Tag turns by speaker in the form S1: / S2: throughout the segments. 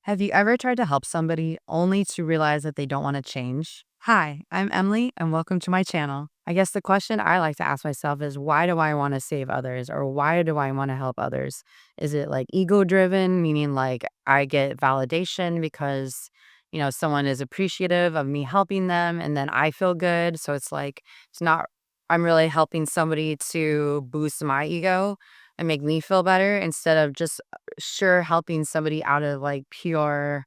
S1: Have you ever tried to help somebody only to realize that they don't want to change? Hi, I'm Emily, and welcome to my channel. I guess the question I like to ask myself is, why do I want to save others, or why do I want to help others? Is it like ego driven, meaning like I get validation because, someone is appreciative of me helping them and then I feel good? So it's like, it's not, I'm really helping somebody to boost my ego and make me feel better instead of just sure helping somebody out of like pure,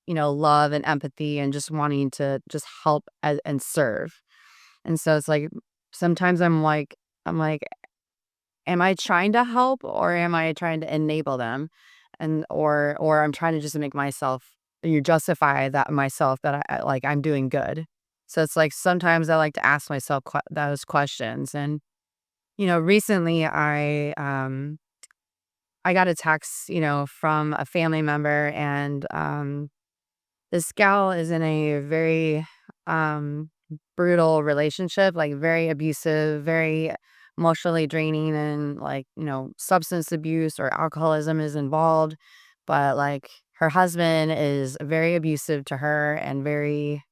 S1: love and empathy and just wanting to just help and serve. And so it's like sometimes I'm like, am I trying to help or am I trying to enable them? And or I'm trying to just make myself you justify that myself that like I'm doing good. So it's like sometimes I like to ask myself those questions. And recently I got a text, from a family member, and this gal is in a very um, brutal relationship, like very abusive, very emotionally draining, and like, substance abuse or alcoholism is involved. But like her husband is very abusive to her and very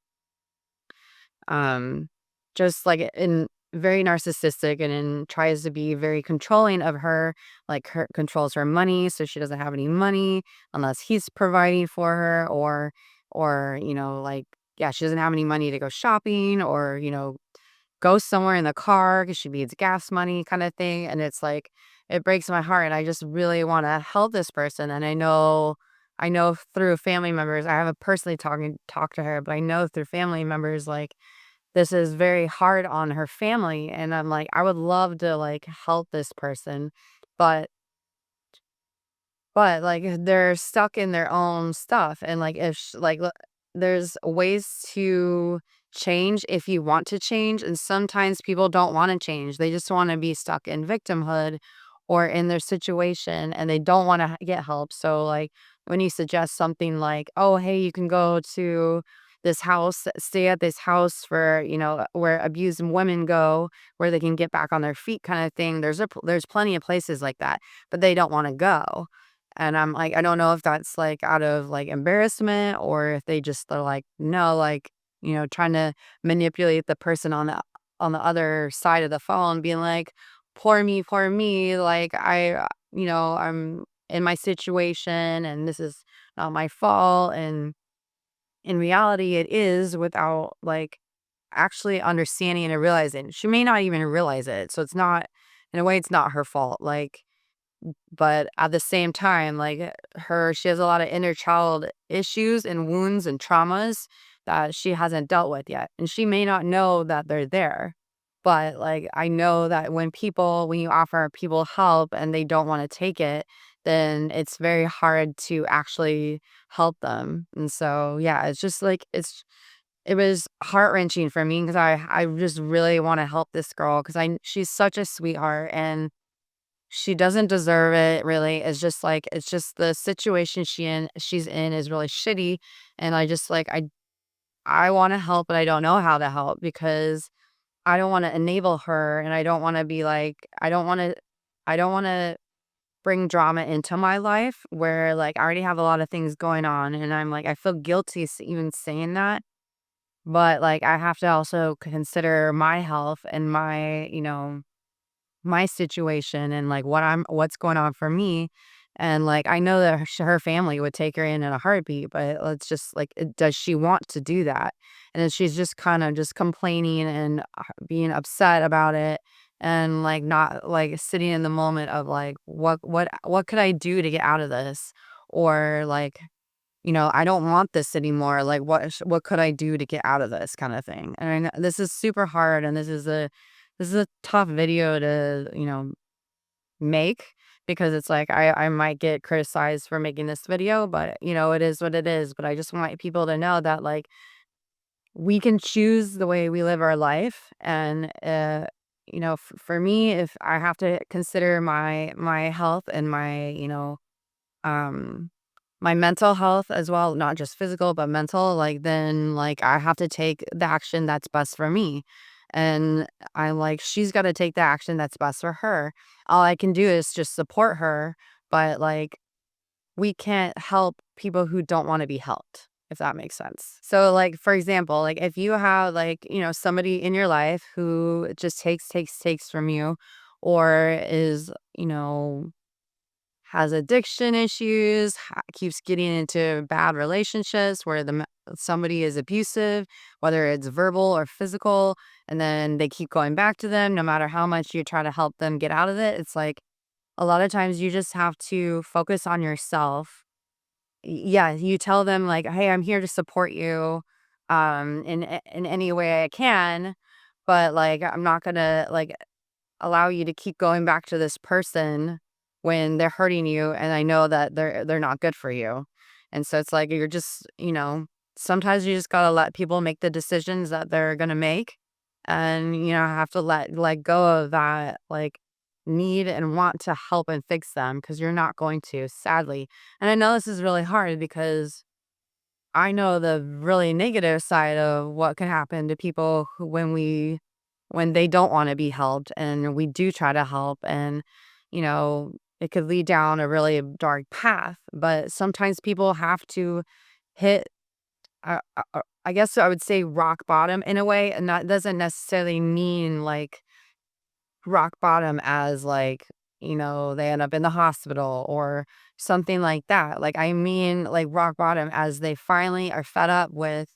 S1: um, just like in very narcissistic and tries to be very controlling of her, like her controls her money so she doesn't have any money unless he's providing for her or like yeah, she doesn't have any money to go shopping or go somewhere in the car because she needs gas money kind of thing. And it's like it breaks my heart, and I just really want to help this person. And I know through family members, I haven't personally talked to her, but I know through family members like this is very hard on her family, and I'm like, I would love to, like, help this person, but like, they're stuck in their own stuff, and, like, if sh like, there's ways to change if you want to change, and sometimes people don't wanna change, they just wanna be stuck in victimhood or in their situation, and they don't wanna get help. So, like, when you suggest something like, "Oh, hey, you can go to this house, stay at this house for, where abused women go, where they can get back on their feet," kinda thing, there's plenty of places like that, but they don't wanna go. And I'm like, I don't know if that's like out of like embarrassment or if they just are like, no, like, trying to manipulate the person on the other side of the phone, being like, poor me, like I'm in my situation and this is not my fault. And in reality, it is without like actually understanding and realizing. She may not even realize it. So it's not, in a way, it's not her fault. Like, but at the same time, like, she has a lot of inner child issues and wounds and traumas that she hasn't dealt with yet, and she may not know that they're there. But, like, I know that when you offer people help and they don't wanna take it, then it's very hard to actually help them, and so, yeah, it's just, like, it was heart-wrenching for me because I just really wanna help this girl because she's such a sweetheart, and she doesn't deserve it, really. It's just the situation she's in is really shitty, and I just, like, I wanna help, but I don't know how to help because I don't wanna enable her, and I don't wanna be like I don't wanna bring drama into my life where, like, I already have a lot of things going on, and I'm like, I feel guilty even saying that, but, like, I have to also consider my health and my situation and like what's going on for me. And like I know that her family would take her in a heartbeat, but it's just like does she want to do that? And then she's just kind of just complaining and being upset about it, and like not like sitting in the moment of like what could I do to get out of this, or like I don't want this anymore, like what could I do to get out of this kind of thing. And I know this is super hard, and this is a tough video to, make, because it's like I might get criticized for making this video, but it is what it is. But I just want people to know that like we can choose the way we live our life. And for me, if I have to consider my health and um my mental health as well, not just physical, but mental, like, then, like, I have to take the action that's best for me. And she's got to take the action that's best for her. All I can do is just support her, but, like, we can't help people who don't want to be helped, if that makes sense. So, like, for example, like if you have like, somebody in your life who just takes from you, or is, has addiction issues, keeps getting into bad relationships where somebody is abusive, whether it's verbal or physical, and then they keep going back to them no matter how much you try to help them get out of it. It's like a lot of times you just have to focus on yourself. Yeah, you tell them like, "Hey, I'm here to support you in any way I can, but like I'm not going to like allow you to keep going back to this person when they're hurting you, and I know that they're not good for you." And so it's like you're just, sometimes you just got to let people make the decisions that they're going to make, and have to let go of that like need and want to help and fix them, because you're not going to, sadly. And I know this is really hard because I know the really negative side of what can happen to people when they don't want to be helped and we do try to help, and it could lead down a really dark path. But sometimes people have to hit, I guess I would say, rock bottom in a way, and that doesn't necessarily mean like rock bottom as like, they end up in the hospital or something like that. Like, I mean, like rock bottom as they finally are fed up with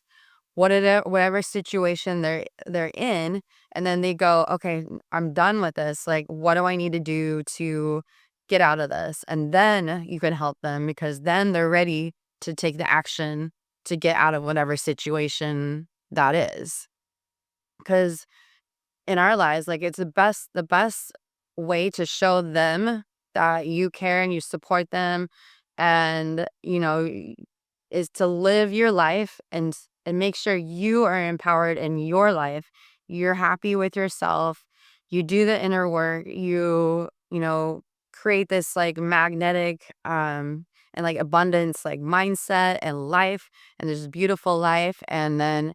S1: whatever situation they're in, and then they go, "Okay, I'm done with this. Like, what do I need to do to get out of this?" And then you can help them, because then they're ready to take the action to get out of whatever situation that is. Because in our lives, like, it's the best way to show them that you care and you support them, and, is to live your life and make sure you are empowered in your life. You're happy with yourself. You do the inner work. Create this like magnetic and like abundance like mindset and life, and this beautiful life, and then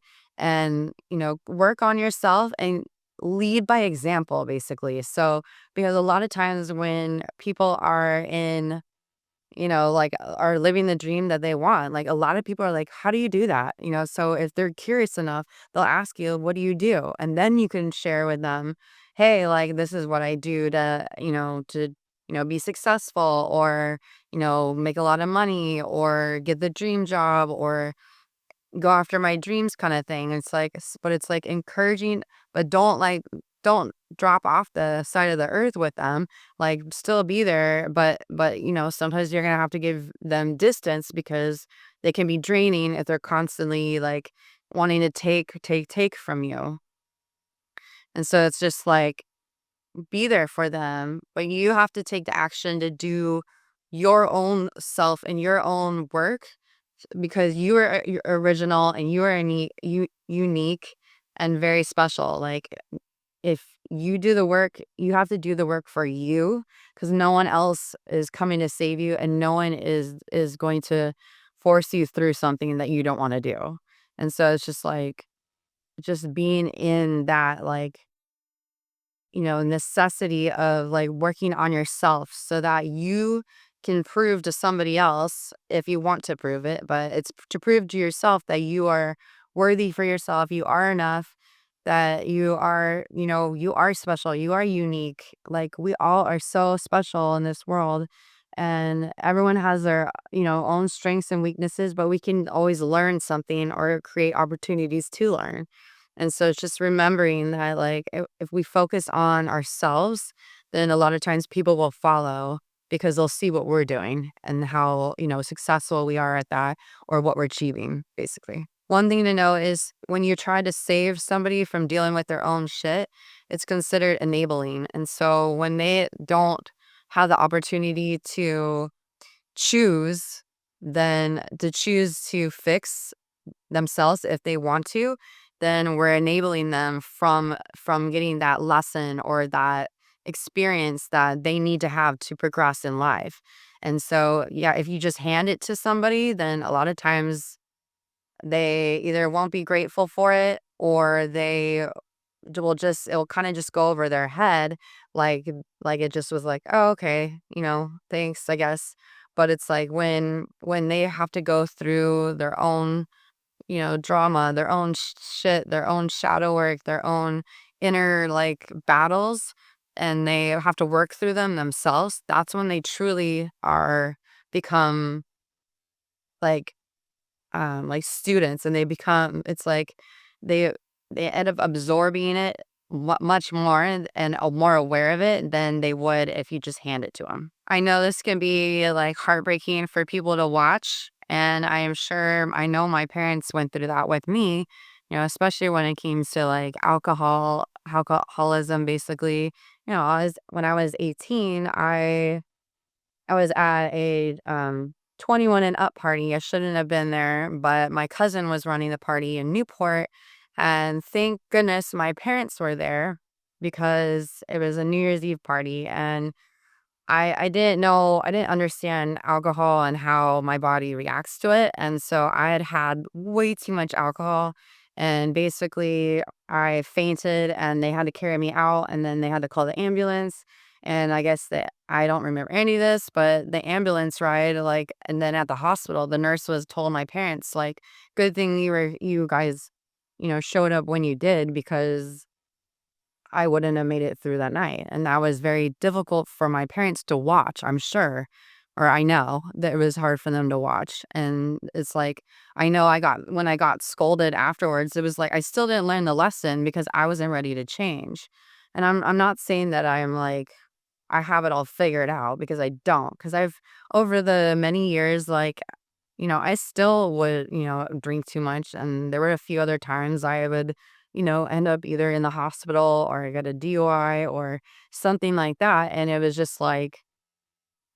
S1: work on yourself and lead by example, basically. So, because a lot of times when people are in, like, are living the dream that they want, like, a lot of people are like, "How do you do that?" So if they're curious enough, they'll ask you, "What do you do?" And then you can share with them, "Hey, like, this is what I do to be successful, or, make a lot of money, or get the dream job, or go after my dreams," kind of thing. It's like, but it's like encouraging, but don't drop off the side of the earth with them. Like, still be there, but sometimes you're gonna have to give them distance, because they can be draining if they're constantly like wanting to take from you. And so it's just like, be there for them, but you have to take the action to do your own self and your own work, because you are original, and you are unique and very special. Like, if you do the work, you have to do the work for you, because no one else is coming to save you, and no one is going to force you through something that you don't want to do. And so it's just like, just being in that like, necessity of like working on yourself so that you can prove to somebody else, if you want to prove it, but it's to prove to yourself that you are worthy for yourself, you are enough, that you are special, you are unique. Like, we all are so special in this world, and everyone has their, own strengths and weaknesses, but we can always learn something or create opportunities to learn. And so it's just remembering that, like, if we focus on ourselves, then a lot of times people will follow, because they'll see what we're doing and how, successful we are at that, or what we're achieving, basically. One thing to know is when you try to save somebody from dealing with their own shit, it's considered enabling. And so when they don't have the opportunity to choose, then to choose to fix themselves if they want to, then we're enabling them from getting that lesson or that experience that they need to have to progress in life. And so, yeah, if you just hand it to somebody, then a lot of times they either won't be grateful for it, or it'll kind of just go over their head, like it just was like, "Oh, okay, thanks, I guess." But it's like when they have to go through their own, drama, their own shit, their own shadow work, their own inner like battles, and they have to work through them themselves, that's when they truly are become like students, and they become, it's like they they end up absorbing it much more, and are more aware of it than they would if you just hand it to them. I know this can be like heartbreaking for people to watch, and I know my parents went through that with me, especially when it came to like alcoholism basically. When I was 18, I was at a 21 and up party. I shouldn't have been there, but my cousin was running the party in Newport. And thank goodness my parents were there because it was a New Year's Eve party. And I didn't know, I didn't understand alcohol and how my body reacts to it, and so I had had way too much alcohol, and basically, I fainted, and they had to carry me out, and then they had to call the ambulance, and I guess that I don't remember any of this, but the ambulance ride, like, and then at the hospital, the nurse was told my parents, like, "Good thing you guys, showed up when you did because I wouldn't have made it through that night." And that was very difficult for my parents to watch, I'm sure, or I know that it was hard for them to watch. And it's like, I know when I got scolded afterwards, it was like, I still didn't learn the lesson because I wasn't ready to change. And I'm not saying that I'm like, I have it all figured out because I don't. Because I've, over the many years, like, I still would, drink too much. And there were a few other times I would, end up either in the hospital or I got a DUI or something like that. And it was like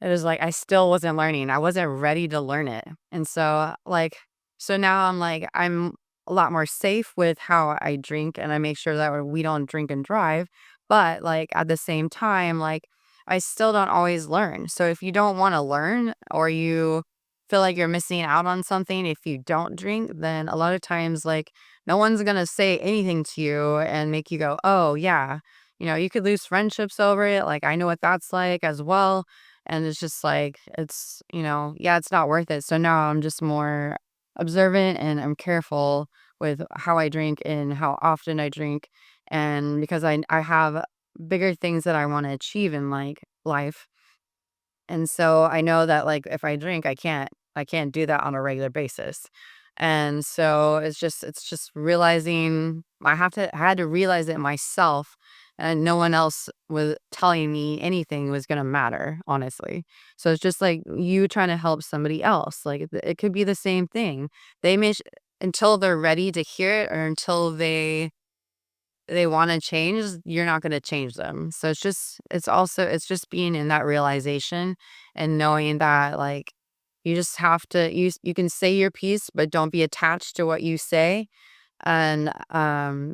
S1: I still wasn't learning. I wasn't ready to learn it. And so, like, so now I'm like, I'm a lot more safe with how I drink, and I make sure that we don't drink and drive. But, like, at the same time, like, I still don't always learn. So if you don't want to learn, or you feel like you're missing out on something if you don't drink, then a lot of times, like, no one's going to say anything to you and make you go, oh, yeah. You could lose friendships over it. Like, I know what that's like as well. And it's just like, yeah, it's not worth it. So now I'm just more observant, and I'm careful with how I drink and how often I drink. And because I have bigger things that I want to achieve in like life. And so I know that like if I drink, I can't do that on a regular basis. And so it's just realizing I had to realize it myself, and no one else was telling me anything was going to matter, honestly. So it's just like you trying to help somebody else. Like it could be the same thing. They may until they're ready to hear it, or until they wanna change, you're not gonna change them. So it's just being in that realization, and knowing that, like, you just have to you can say your piece, but don't be attached to what you say, and,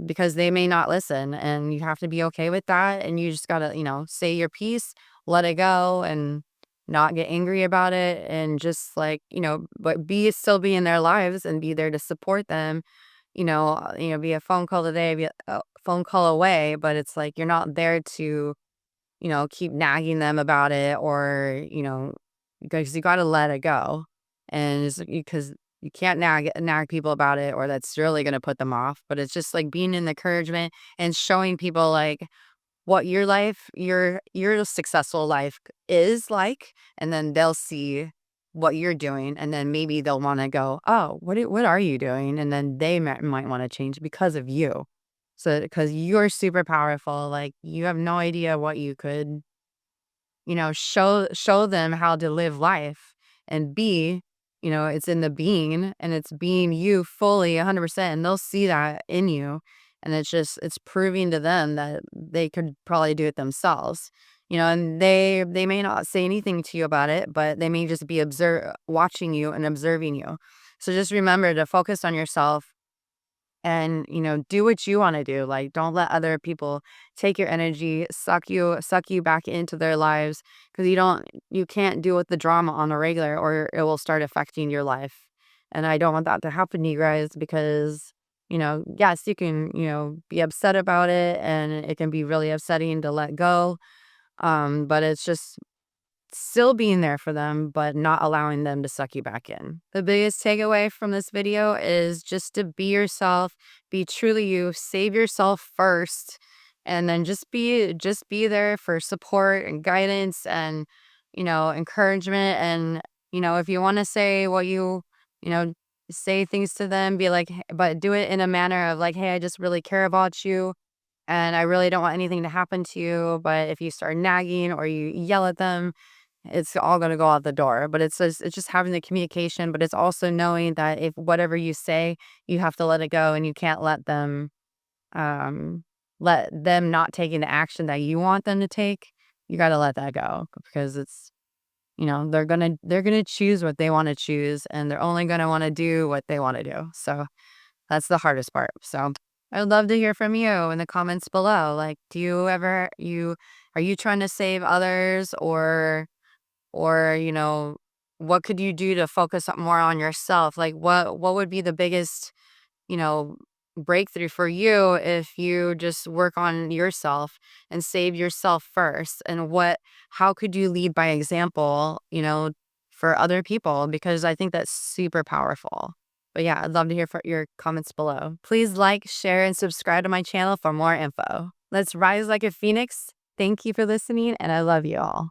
S1: because they may not listen, and you have to be okay with that, and you just gotta, say your piece, let it go, and not get angry about it, and just, like, but still be in their lives and be there to support them, be a phone call today, be a phone call away, but it's like you're not there to, keep nagging them about it, or, because you gotta let it go. And it's because you can't nag people about it, or that's really gonna put them off. But it's just like being an encouragement and showing people like what your successful life is like, and then they'll see what you're doing, and then maybe they'll want to go, oh, what are you doing? And then they might want to change because of you. So because you're super powerful, like you have no idea what you could, show them how to live life and be, it's in the being, and it's being you fully 100%, and they'll see that in you. And it's proving to them that they could probably do it themselves. And they may not say anything to you about it, but they may just be watching you and observing you. So just remember to focus on yourself, and do what you want to do. Like, don't let other people take your energy, suck you back into their lives, because you can't deal with the drama on a regular, or it will start affecting your life. And I don't want that to happen to you guys, because yes, you can, be upset about it, and it can be really upsetting to let go. But it's still being there for them, but not allowing them to suck you back in. The biggest takeaway from this video is just to be yourself, be truly you, save yourself first, and then just be there for support and guidance and, encouragement. And, if you want to say what you know, say things to them, be like, but do it in a manner of like, hey, I just really care about you and I really don't want anything to happen to you. But if you start nagging or you yell at them, it's all gonna go out the door. But it's just having the communication, but it's also knowing that if whatever you say, you have to let it go and you can't um let them not taking the action that you want them to take. You gotta let that go because they're gonna choose what they want to choose and they're only gonna want to do what they want to do. So that's the hardest part. So I would love to hear from you in the comments below. Like, do you ever you are you trying to save others or what could you do to focus more on yourself? Like what would be the biggest, you know breakthrough for you if you just work on yourself and save yourself first? And how could you lead by example, for other people? Because I think that's super powerful. But yeah, I'd love to hear your comments below. Please like, share, and subscribe to my channel for more info. Let's rise like a phoenix. Thank you for listening, and I love you all.